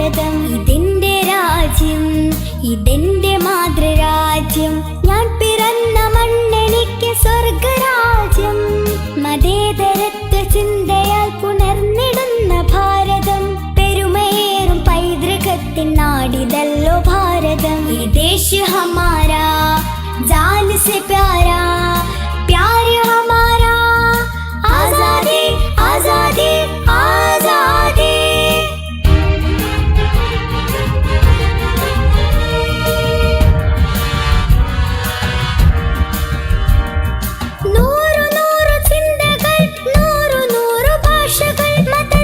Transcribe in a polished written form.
ഭാരതം. ഇതെന്റെ രാജ്യം, ഇതെന്റെ മാതൃരാജ്യം. ഞാൻ പിറന്ന മണ്ണെനിക്ക് സ്വർഗരാജ്യം. മതേതരത്വ ചിന്തയാൽ പുണർന്നിടുന്ന ഭാരതം. പെരുമയേറും പൈതൃകത്തിൻ നാടിതല്ലോ ഭാരതം. ये देश हमारा जान से प्यारा.